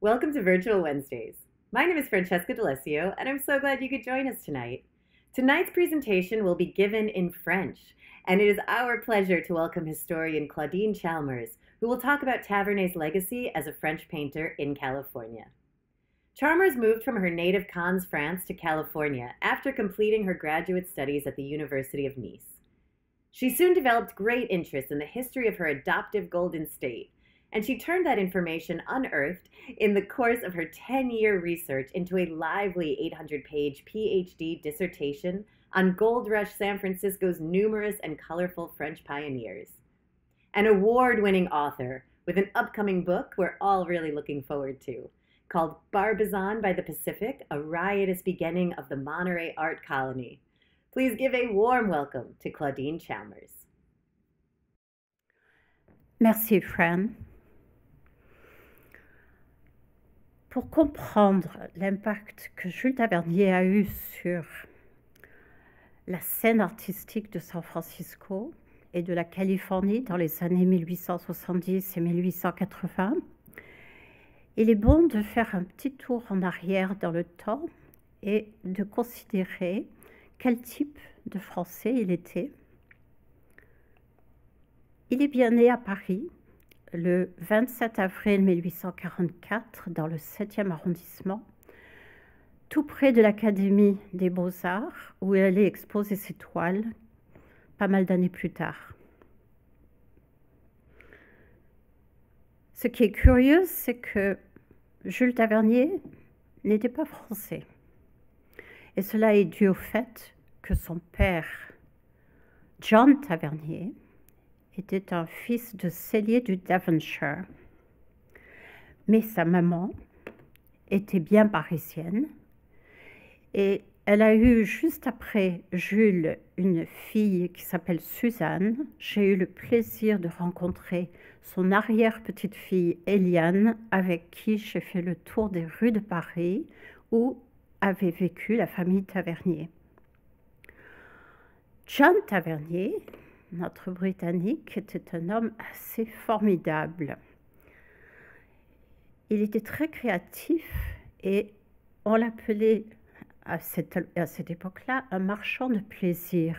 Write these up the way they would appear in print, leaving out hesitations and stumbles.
Welcome to Virtual Wednesdays. My name is Francesca D'Alessio, and I'm so glad you could join us tonight. Tonight's presentation will be given in French, and it is our pleasure to welcome historian Claudine Chalmers, who will talk about Tavernier's legacy as a French painter in California. Chalmers moved from her native Cannes, France to California after completing her graduate studies at the University of Nice. She soon developed great interest in the history of her adoptive Golden State, and she turned that information unearthed in the course of her 10-year research into a lively 800-page PhD dissertation on Gold Rush San Francisco's numerous and colorful French pioneers. An award-winning author with an upcoming book we're all really looking forward to, called Barbizon by the Pacific, a riotous beginning of the Monterey Art Colony. Please give a warm welcome to Claudine Chalmers. Merci, Fran. Pour comprendre l'impact que Jules Tavernier a eu sur la scène artistique de San Francisco et de la Californie dans les années 1870 et 1880, il est bon de faire un petit tour en arrière dans le temps et de considérer quel type de Français il était. Il est bien né à Paris le 27 avril 1844 dans le 7e arrondissement, tout près de l'Académie des Beaux-Arts, où il allait exposer ses toiles pas mal d'années plus tard. Ce qui est curieux, c'est que Jules Tavernier n'était pas français. Et cela est dû au fait que son père, John Tavernier, était un fils de cellier du Devonshire. Mais sa maman était bien parisienne et elle a eu juste après Jules une fille qui s'appelle Suzanne. J'ai eu le plaisir de rencontrer son arrière-petite-fille Eliane, avec qui j'ai fait le tour des rues de Paris où avait vécu la famille Tavernier. John Tavernier, notre Britannique, était un homme assez formidable. Il était très créatif et on l'appelait à cette époque-là un marchand de plaisir.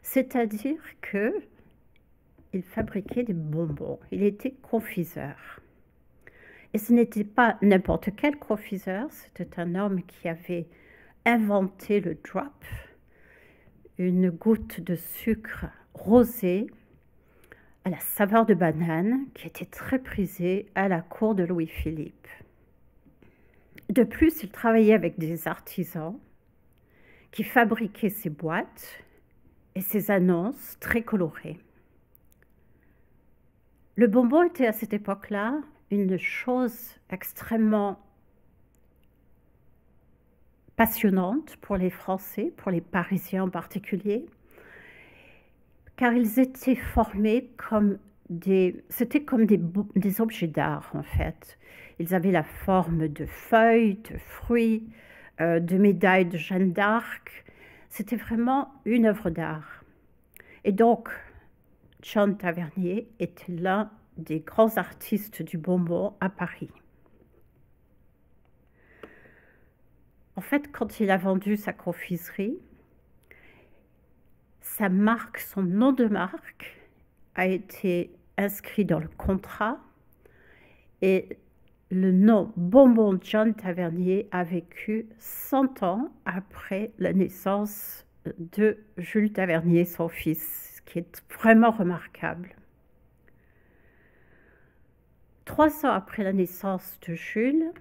C'est-à-dire qu'il fabriquait des bonbons, il était confiseur. Et ce n'était pas n'importe quel confiseur, c'était un homme qui avait inventé le drop, une goutte de sucre rosé à la saveur de banane qui était très prisée à la cour de Louis-Philippe. De plus, il travaillait avec des artisans qui fabriquaient ces boîtes et ces annonces très colorées. Le bonbon était à cette époque-là une chose extrêmement passionnante pour les Français, pour les Parisiens en particulier, car ils étaient formés comme c'était comme des objets d'art en fait. Ils avaient la forme de feuilles, de fruits, de médailles de Jeanne d'Arc. C'était vraiment une œuvre d'art. Et donc, John Tavernier était l'un des grands artistes du bonbon à Paris. En fait, quand il a vendu sa confiserie, sa marque, son nom de marque a été inscrit dans le contrat et le nom Bonbon John Tavernier a vécu 100 ans après la naissance de Jules Tavernier, son fils, ce qui est vraiment remarquable. 3 ans après la naissance de Jules,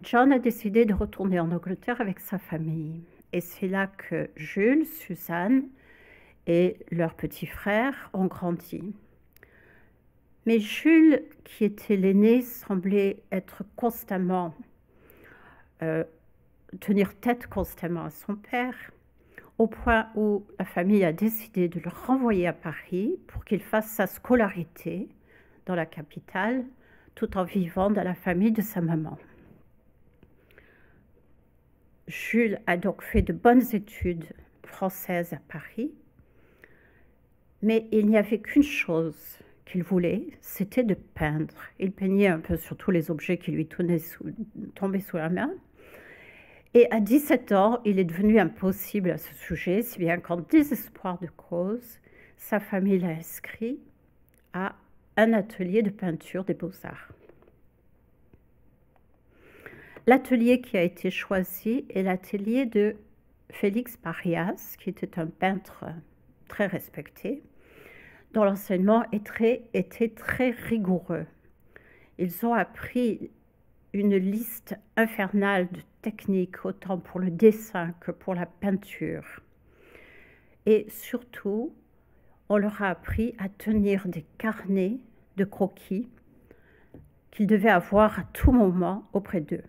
John a décidé de retourner en Angleterre avec sa famille. Et c'est là que Jules, Suzanne et leur petit frère ont grandi. Mais Jules, qui était l'aîné, semblait être constamment, tenir tête constamment à son père, au point où la famille a décidé de le renvoyer à Paris pour qu'il fasse sa scolarité dans la capitale, tout en vivant dans la famille de sa maman. Jules a donc fait de bonnes études françaises à Paris, mais il n'y avait qu'une chose qu'il voulait, c'était de peindre. Il peignait un peu sur tous les objets qui lui tombaient sous la main. Et à 17 ans, il est devenu impossible à ce sujet, si bien qu'en désespoir de cause, sa famille l'a inscrit à un atelier de peinture des beaux-arts. L'atelier qui a été choisi est l'atelier de Félix Parias, qui était un peintre très respecté, dont l'enseignement était très rigoureux. Ils ont appris une liste infernale de techniques, autant pour le dessin que pour la peinture. Et surtout, on leur a appris à tenir des carnets de croquis qu'ils devaient avoir à tout moment auprès d'eux.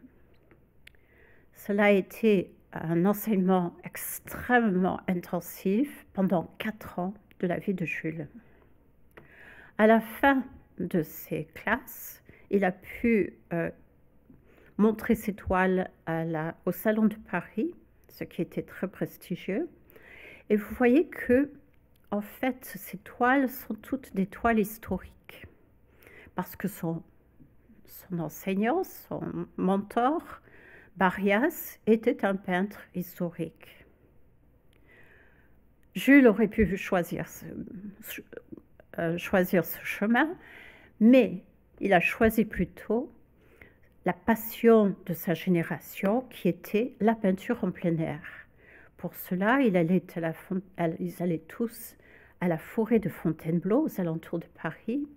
Cela a été un enseignement extrêmement intensif pendant 4 ans de la vie de Jules. À la fin de ces classes, il a pu montrer ses toiles au Salon de Paris, ce qui était très prestigieux. Et vous voyez que, en fait, ces toiles sont toutes des toiles historiques, parce que son enseignant, son mentor, Barrias, était un peintre historique. Jules aurait pu choisir ce chemin, mais il a choisi plutôt la passion de sa génération, qui était la peinture en plein air. Pour cela, ils allaient tous à la forêt de Fontainebleau, aux alentours de Paris,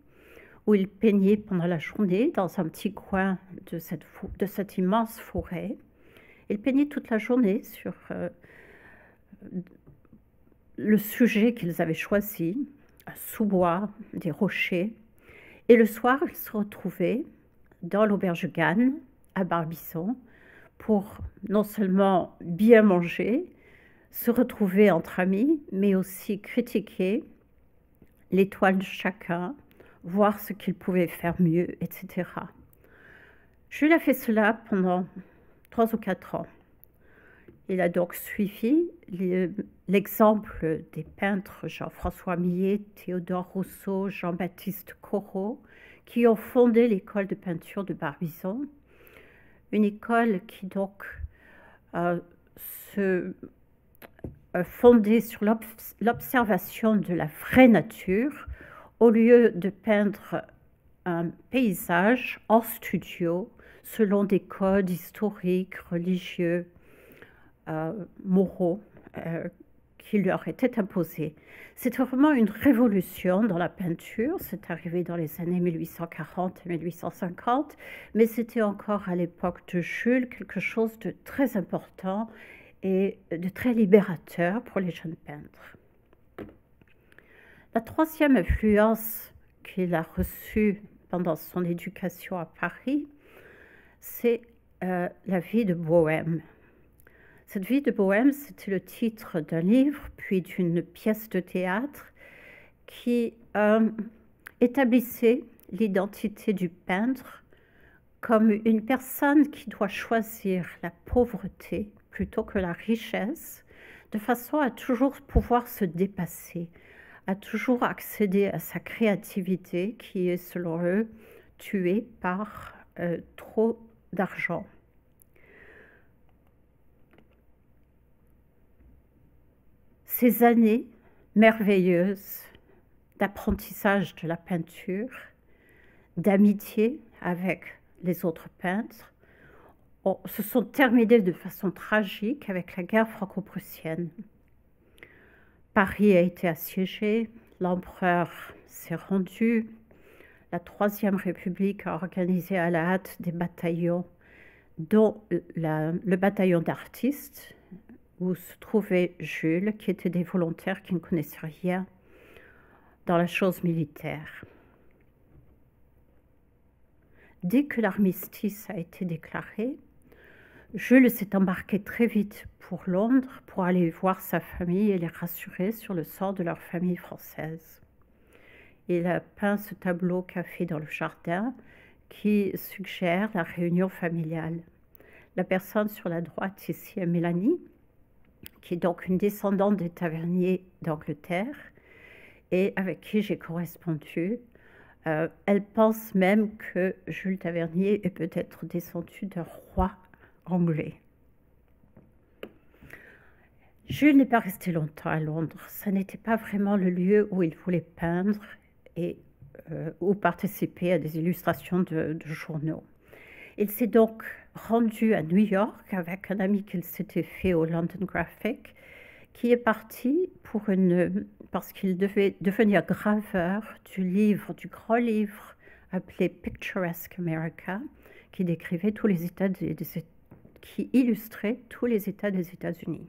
où ils peignaient pendant la journée dans un petit coin de cette immense forêt. Ils peignaient toute la journée sur le sujet qu'ils avaient choisi, un sous-bois, des rochers. Et le soir, ils se retrouvaient dans l'auberge Gann, à Barbizon, pour non seulement bien manger, se retrouver entre amis, mais aussi critiquer les toiles de chacun, voir ce qu'ils pouvaient faire mieux, etc. Jules a fait cela pendant 3 ou 4 ans. Il a donc suivi l'exemple des peintres Jean-François Millet, Théodore Rousseau, Jean-Baptiste Corot, qui ont fondé l'école de peinture de Barbizon, une école qui donc se fondée sur l'observation de la vraie nature, au lieu de peindre un paysage en studio, selon des codes historiques, religieux, moraux, qui leur étaient imposés. C'était vraiment une révolution dans la peinture, c'est arrivé dans les années 1840 et 1850, mais c'était encore à l'époque de Jules quelque chose de très important et de très libérateur pour les jeunes peintres. La troisième influence qu'il a reçue pendant son éducation à Paris, c'est la vie de bohème. Cette vie de bohème, c'était le titre d'un livre, puis d'une pièce de théâtre qui établissait l'identité du peintre comme une personne qui doit choisir la pauvreté plutôt que la richesse, de façon à toujours pouvoir se dépasser, à toujours accéder à sa créativité qui est, selon eux, tuée par trop d'argent. Ces années merveilleuses d'apprentissage de la peinture, d'amitié avec les autres peintres, se sont terminées de façon tragique avec la guerre franco-prussienne. Paris a été assiégé, l'empereur s'est rendu, la Troisième République a organisé à la hâte des bataillons, dont le bataillon d'artistes, où se trouvait Jules, qui était des volontaires qui ne connaissaient rien dans la chose militaire. Dès que l'armistice a été déclaré, Jules s'est embarqué très vite pour Londres pour aller voir sa famille et les rassurer sur le sort de leur famille française. Il a peint ce tableau café dans le jardin qui suggère la réunion familiale. La personne sur la droite ici est Mélanie, qui est donc une descendante des taverniers d'Angleterre et avec qui j'ai correspondu Elle pense même que Jules Tavernier est peut-être descendu d'un roi anglais. Jules n'est pas resté longtemps à Londres. Ça n'était pas vraiment le lieu où il voulait peindre et ou participer à des illustrations de journaux. Il s'est donc rendu à New York avec un ami qu'il s'était fait au London Graphic, qui est parti parce qu'il devait devenir graveur du grand livre appelé Picturesque America, qui décrivait tous les États qui illustrait tous les États des États-Unis.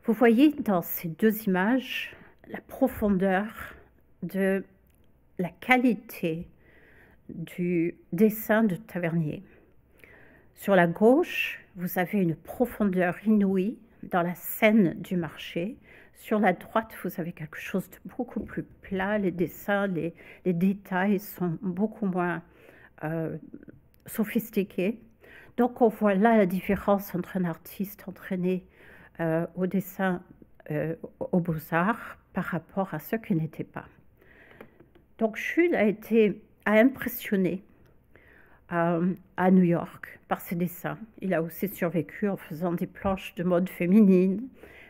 Vous voyez dans ces deux images la profondeur de la qualité du dessin de Tavernier. Sur la gauche, vous avez une profondeur inouïe dans la scène du marché. Sur la droite, vous avez quelque chose de beaucoup plus plat. Les dessins, les détails sont beaucoup moins sophistiqués. Donc on voit là la différence entre un artiste entraîné au dessin aux beaux-arts par rapport à ceux qui n'étaient pas. Donc Jules a impressionné à New York par ses dessins. Il a aussi survécu en faisant des planches de mode féminine,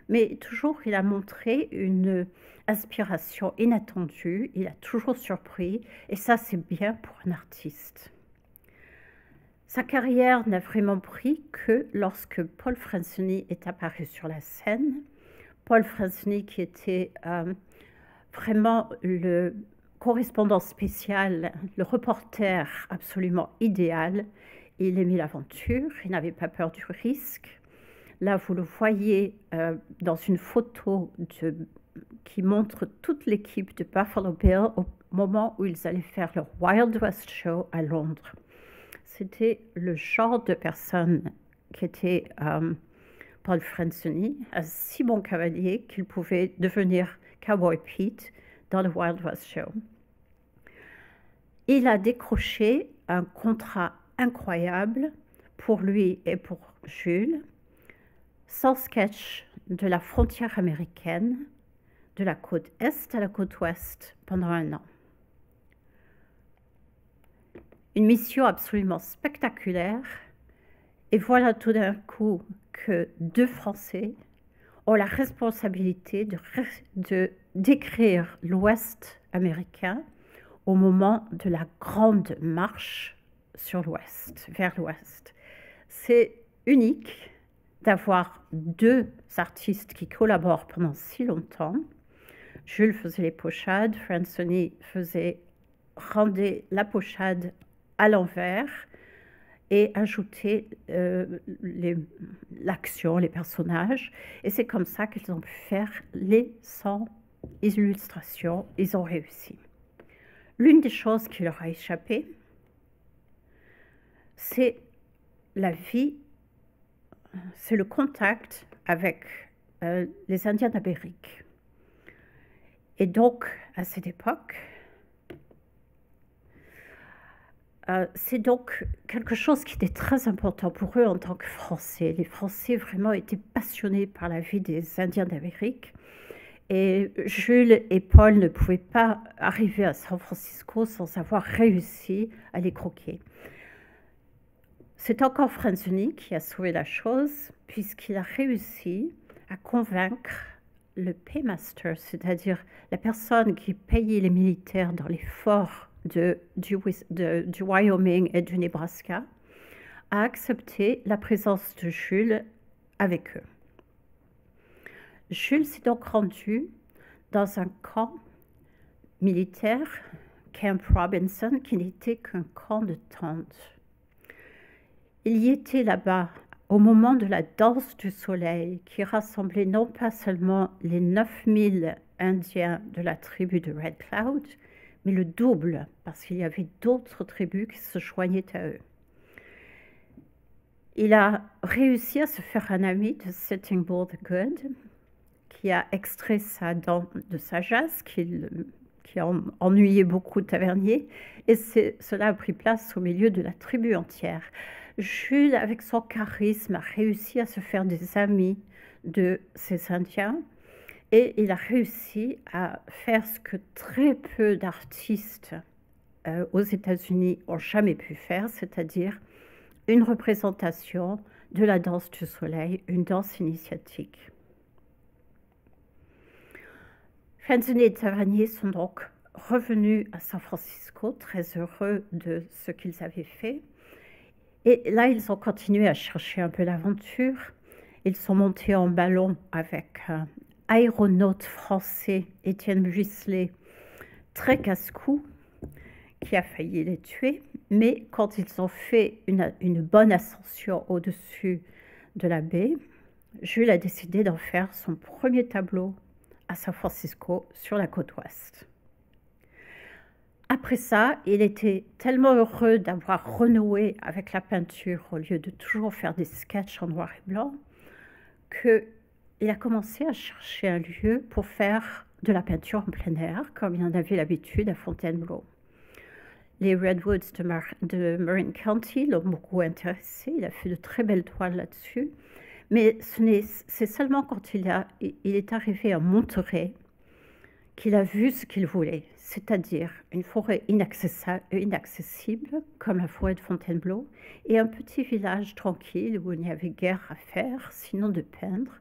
mais toujours il a montré une inspiration inattendue, il a toujours surpris, et ça c'est bien pour un artiste. Sa carrière n'a vraiment pris que lorsque Paul Franceny est apparu sur la scène. Paul Franceny qui était vraiment le correspondant spécial, le reporter absolument idéal. Il aimait l'aventure, il n'avait pas peur du risque. Là, vous le voyez dans une photo qui montre toute l'équipe de Buffalo Bill au moment où ils allaient faire leur Wild West Show à Londres. C'était le genre de personne qui était Paul Franceny, un si bon cavalier qu'il pouvait devenir Cowboy Pete dans le Wild West Show. Il a décroché un contrat incroyable pour lui et pour Jules, 100 sketchs de la frontière américaine, de la côte Est à la côte Ouest, pendant 1 an. Une mission absolument spectaculaire, et voilà tout d'un coup que 2 Français ont la responsabilité de décrire l'Ouest américain au moment de la grande marche sur l'Ouest, vers l'Ouest. C'est unique d'avoir 2 artistes qui collaborent pendant si longtemps. Jules faisait les pochades, Franceny rendait la pochade à l'envers et ajoutait l'action, les personnages. Et c'est comme ça qu'ils ont pu faire les 100 illustrations. Ils ont réussi. L'une des choses qui leur a échappé, c'est la vie, c'est le contact avec les Indiens d'Amérique. Et donc, à cette époque, c'est donc quelque chose qui était très important pour eux en tant que Français. Les Français vraiment étaient passionnés par la vie des Indiens d'Amérique. Et Jules et Paul ne pouvaient pas arriver à San Francisco sans avoir réussi à les croquer. C'est encore Franceny qui a sauvé la chose, puisqu'il a réussi à convaincre le paymaster, c'est-à-dire la personne qui payait les militaires dans les forts du Wyoming et du Nebraska, à accepter la présence de Jules avec eux. Jules s'est donc rendu dans un camp militaire, Camp Robinson, qui n'était qu'un camp de tentes. Il y était là-bas au moment de la danse du soleil qui rassemblait non pas seulement les 9000 Indiens de la tribu de Red Cloud, mais le double, parce qu'il y avait d'autres tribus qui se joignaient à eux. Il a réussi à se faire un ami de Sitting Bull the Good, qui a extrait sa dent de sagesse, qui a ennuyé beaucoup de taverniers, et cela a pris place au milieu de la tribu entière. Jules, avec son charisme, a réussi à se faire des amis de ces Indiens, Et il a réussi à faire ce que très peu d'artistes aux États-Unis ont jamais pu faire, c'est-à-dire une représentation de la danse du soleil, une danse initiatique. Frentzen et Tavernier sont donc revenus à San Francisco, très heureux de ce qu'ils avaient fait. Et là, ils ont continué à chercher un peu l'aventure. Ils sont montés en ballon avec un aéronaute français, Étienne Buisselet, très casse-cou, qui a failli les tuer. Mais quand ils ont fait une bonne ascension au-dessus de la baie, Jules a décidé d'en faire son premier tableau à San Francisco, sur la côte ouest. Après ça, il était tellement heureux d'avoir renoué avec la peinture au lieu de toujours faire des sketchs en noir et blanc, qu'il a commencé à chercher un lieu pour faire de la peinture en plein air, comme il en avait l'habitude à Fontainebleau. Les Redwoods de Marin County l'ont beaucoup intéressé, il a fait de très belles toiles là-dessus, mais c'est seulement quand il est arrivé à Monterey qu'il a vu ce qu'il voulait, c'est-à-dire une forêt inaccessible, comme la forêt de Fontainebleau, et un petit village tranquille où il n'y avait guère à faire, sinon de peindre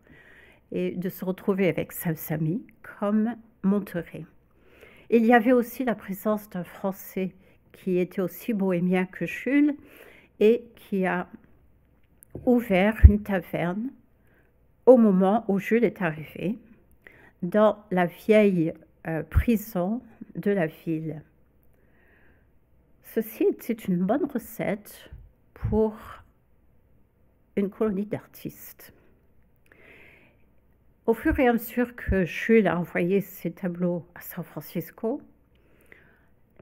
et de se retrouver avec ses amis, comme Monterey. Il y avait aussi la présence d'un Français qui était aussi bohémien que Jules et qui a ouvert une taverne au moment où Jules est arrivé, dans la vieille prison de la ville. Ceci était une bonne recette pour une colonie d'artistes. Au fur et à mesure que Jules a envoyé ses tableaux à San Francisco,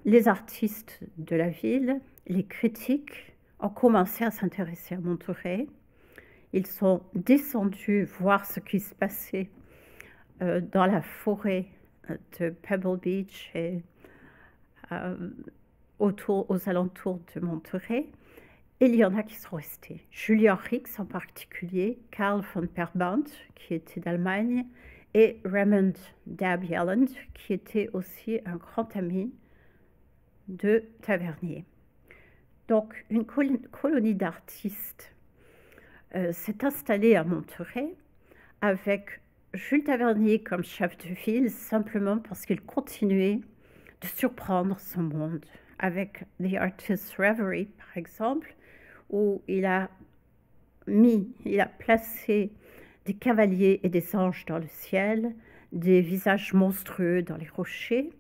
les artistes de la ville, les critiques, ont commencé à s'intéresser à Monterey. Ils sont descendus voir ce qui se passait dans la forêt de Pebble Beach et aux alentours de Monterey. Et il y en a qui sont restés. Julian Rix en particulier, Karl von Perbant, qui était d'Allemagne, et Raymond Dab-Yelland, qui était aussi un grand ami de Tavernier. Donc, une colonie d'artistes s'est installée à Monterey avec Jules Tavernier comme chef de ville, simplement parce qu'il continuait de surprendre son monde. Avec The Artist's Reverie, par exemple, où il a placé des cavaliers et des anges dans le ciel, des visages monstrueux dans les rochers,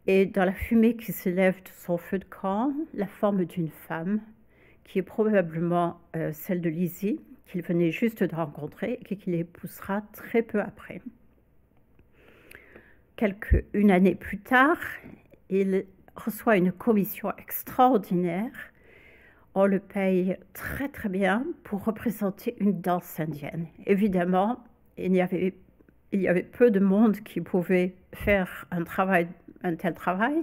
et dans la fumée qui s'élève de son feu de camp, la forme d'une femme, qui est probablement celle de Lizzie, qu'il venait juste de rencontrer et qu'il épousera très peu après. Une année plus tard, il reçoit une commission extraordinaire. On le paye très très bien pour représenter une danse indienne. Évidemment, il y avait peu de monde qui pouvait faire un tel travail.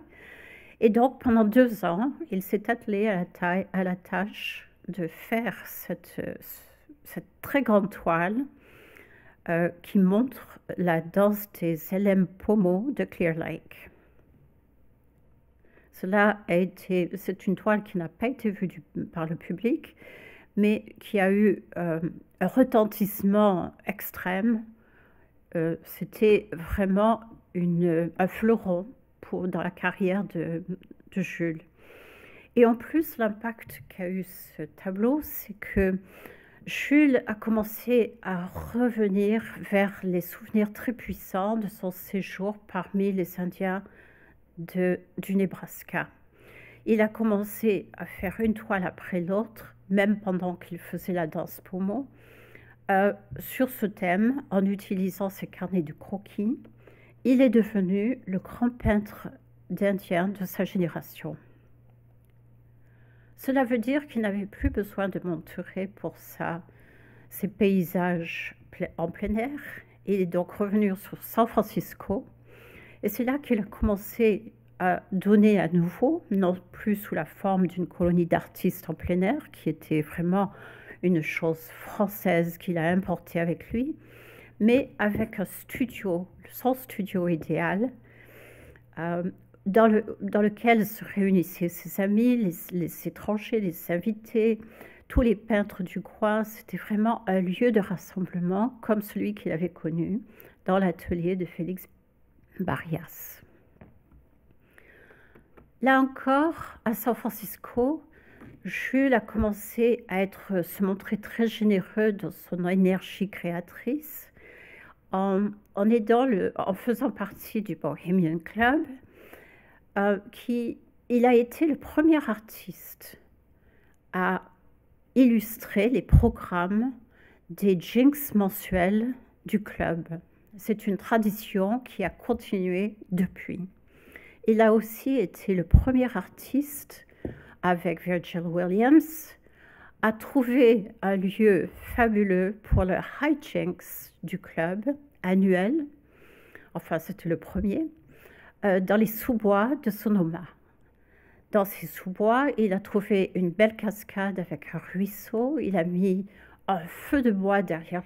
Et donc, pendant 2 ans, il s'est attelé à la tâche de faire cette très grande toile qui montre la danse des Elem Pomo de Clear Lake. C'est une toile qui n'a pas été vue par le public, mais qui a eu un retentissement extrême. C'était vraiment un fleuron dans la carrière de Jules. Et en plus, l'impact qu'a eu ce tableau, c'est que Jules a commencé à revenir vers les souvenirs très puissants de son séjour parmi les Indiens du Nebraska. Il a commencé à faire une toile après l'autre, même pendant qu'il faisait la danse Pomo, sur ce thème, en utilisant ses carnets de croquis. Il est devenu le grand peintre d'Indiens de sa génération. Cela veut dire qu'il n'avait plus besoin de Monterey pour ses paysages en plein air. Il est donc revenu sur San Francisco. Et c'est là qu'il a commencé à donner à nouveau, non plus sous la forme d'une colonie d'artistes en plein air, qui était vraiment une chose française qu'il a importée avec lui, mais avec un studio, son studio idéal, dans lequel se réunissaient ses amis, les étrangers, les invités, tous les peintres du coin. C'était vraiment un lieu de rassemblement comme celui qu'il avait connu dans l'atelier de Félix Barrias. Là encore, à San Francisco, Jules a commencé à se montrer très généreux dans son énergie créatrice en faisant partie du Bohemian Club. Il a été le premier artiste à illustrer les programmes des Jinx mensuels du club. C'est une tradition qui a continué depuis. Il a aussi été le premier artiste, avec Virgil Williams, à trouver un lieu fabuleux pour le Hijinks du club annuel. Enfin, c'était le premier. Dans les sous-bois de Sonoma. Dans ces sous-bois, il a trouvé une belle cascade avec un ruisseau. Il a mis un feu de bois derrière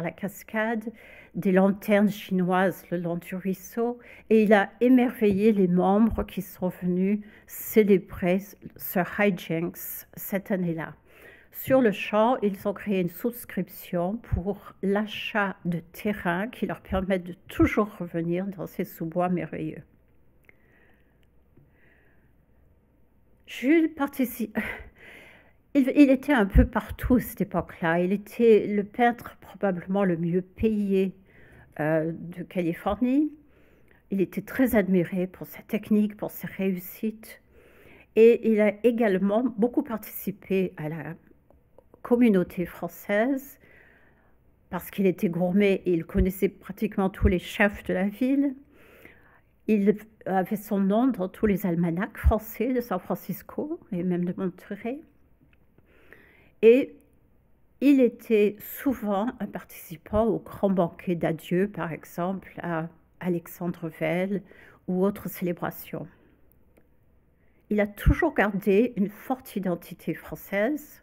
la cascade, des lanternes chinoises le long du ruisseau, et il a émerveillé les membres qui sont venus célébrer ce Hijinks cette année-là. Sur le champ, ils ont créé une souscription pour l'achat de terrain qui leur permet de toujours revenir dans ces sous-bois merveilleux. Jules participe. Il était un peu partout à cette époque-là. Il était le peintre probablement le mieux payé de Californie. Il était très admiré pour sa technique, pour ses réussites. Et il a également beaucoup participé à la communauté française parce qu'il était gourmet et il connaissait pratiquement tous les chefs de la ville. Il avait son nom dans tous les almanachs français de San Francisco et même de Monterrey. Et il était souvent un participant au grand banquet d'adieu, par exemple, à Alexandreville ou autres célébrations. Il a toujours gardé une forte identité française.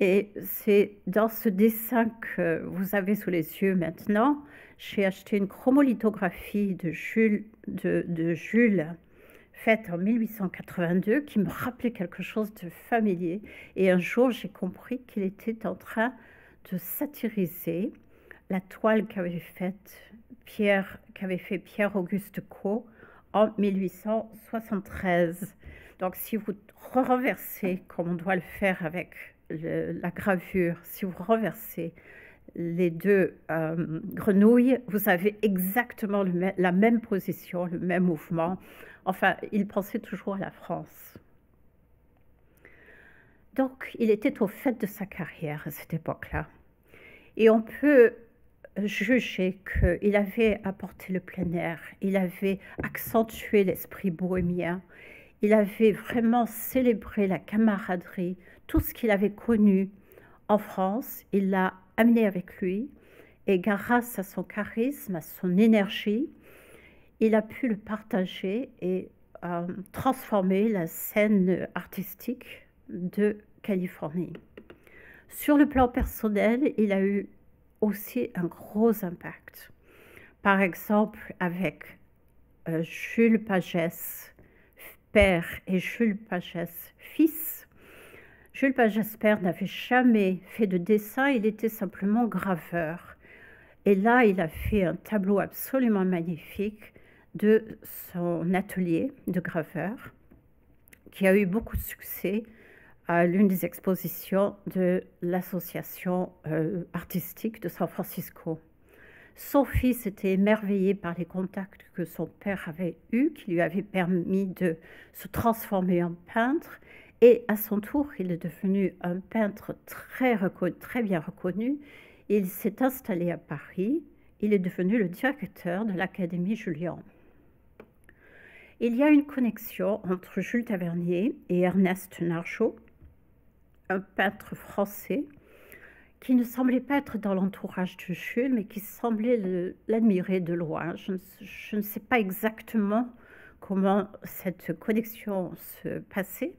Et c'est dans ce dessin que vous avez sous les yeux maintenant, j'ai acheté une chromolithographie de Jules faite en 1882 qui me rappelait quelque chose de familier. Et un jour, j'ai compris qu'il était en train de satiriser la toile qu'avait fait Pierre-Auguste Caux en 1873. Donc, si vous renversez, comme on doit le faire avec la gravure, si vous renversez les deux grenouilles, vous avez exactement la même position, le même mouvement. Enfin, il pensait toujours à la France. Donc, il était au fait de sa carrière à cette époque-là. Et on peut juger qu'il avait apporté le plein air, il avait accentué l'esprit bohémien, il avait vraiment célébré la camaraderie, tout ce qu'il avait connu en France, il l'a amené avec lui, et grâce à son charisme, à son énergie, il a pu le partager et transformer la scène artistique de Californie. Sur le plan personnel, il a eu aussi un gros impact. Par exemple, avec Jules Pagès, père, et Jules Pagès, fils. Jules Pagès, père, n'avait jamais fait de dessin, il était simplement graveur. Et là, il a fait un tableau absolument magnifique de son atelier de graveur, qui a eu beaucoup de succès à l'une des expositions de l'association artistique de San Francisco. Son fils était émerveillé par les contacts que son père avait eus, qui lui avaient permis de se transformer en peintre, et à son tour, il est devenu un peintre très bien reconnu. Il s'est installé à Paris, il est devenu le directeur de l'Académie Julian. Il y a une connexion entre Jules Tavernier et Ernest Nargeoz, un peintre français qui ne semblait pas être dans l'entourage de Jules, mais qui semblait l'admirer de loin. Je ne sais pas exactement comment cette connexion se passait,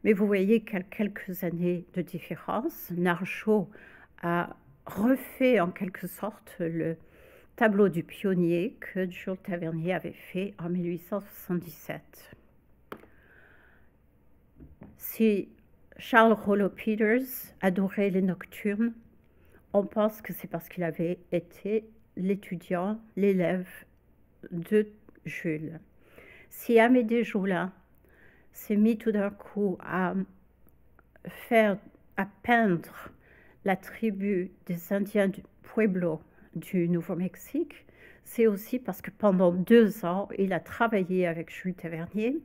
mais vous voyez qu'il y a quelques années de différence. Nargeoz a refait en quelque sorte le tableau du pionnier que Jules Tavernier avait fait en 1877. Si Charles Rollo Peters adorait les nocturnes, on pense que c'est parce qu'il avait été l'étudiant, l'élève de Jules. Si Amédée Joulin s'est mis tout d'un coup à peindre la tribu des Indiens du Pueblo du Nouveau-Mexique, c'est aussi parce que pendant 2 ans, il a travaillé avec Jules Tavernier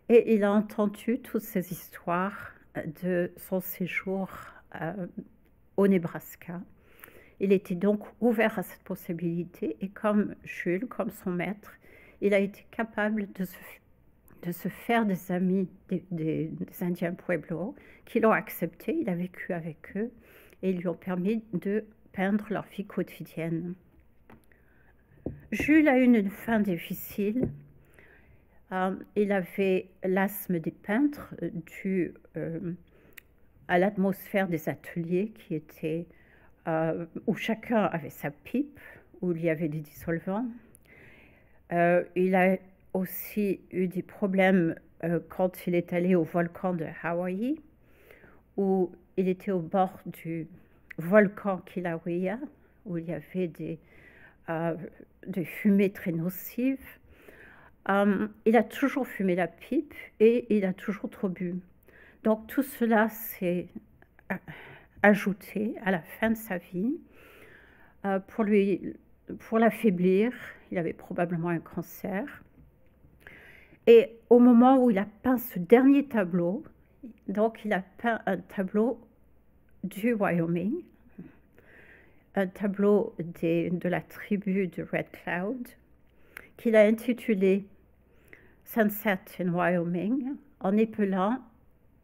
et il a entendu toutes ces histoires de son séjour au Nebraska. Il était donc ouvert à cette possibilité et comme Jules, comme son maître, il a été capable de se faire des amis des Indiens Pueblo qui l'ont accepté, il a vécu avec eux et ils lui ont permis de peindre leur vie quotidienne. Jules a eu une fin difficile. Il avait l'asthme des peintres dû à l'atmosphère des ateliers qui était où chacun avait sa pipe, où il y avait des dissolvants. Il a aussi eu des problèmes quand il est allé au volcan de Hawaï, où il était au bord du volcan Kilauea, où il y avait des fumées très nocives. Il a toujours fumé la pipe et il a toujours trop bu. Donc tout cela s'est ajouté à la fin de sa vie pour l'affaiblir. Il avait probablement un cancer. Et au moment où il a peint ce dernier tableau, donc il a peint un tableau du Wyoming, un tableau de la tribu de Red Cloud, qu'il a intitulé Sunset in Wyoming, en épelant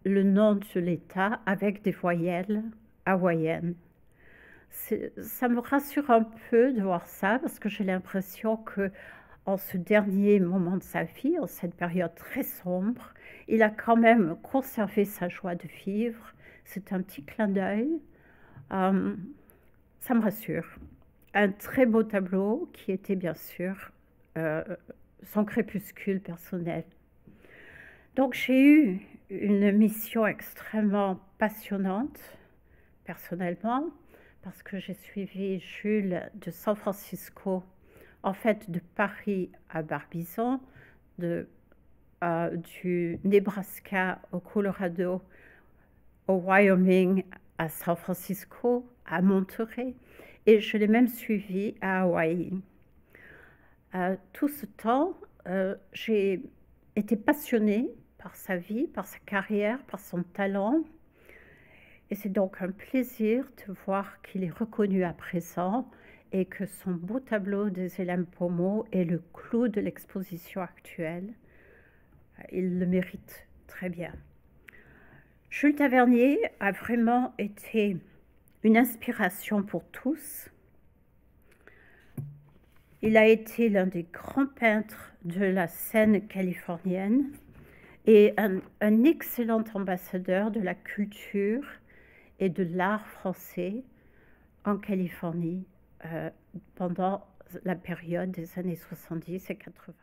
le nom de l'État avec des voyelles hawaïennes. Ça me rassure un peu de voir ça, parce que j'ai l'impression que en ce dernier moment de sa vie, en cette période très sombre, il a quand même conservé sa joie de vivre. C'est un petit clin d'œil. Ça me rassure. Un très beau tableau qui était bien sûr son crépuscule personnel. Donc j'ai eu une mission extrêmement passionnante, personnellement, parce que j'ai suivi Jules de San Francisco, en fait de Paris à Barbizon, du Nebraska au Colorado, au Wyoming à San Francisco, à Monterey, et je l'ai même suivi à Hawaï. Tout ce temps, j'ai été passionnée par sa vie, par sa carrière, par son talent. Et c'est donc un plaisir de voir qu'il est reconnu à présent et que son beau tableau des Hélène Paumeau est le clou de l'exposition actuelle. Il le mérite très bien. Jules Tavernier a vraiment été une inspiration pour tous. Il a été l'un des grands peintres de la scène californienne et un excellent ambassadeur de la culture et de l'art français en Californie pendant la période des années 70 et 80.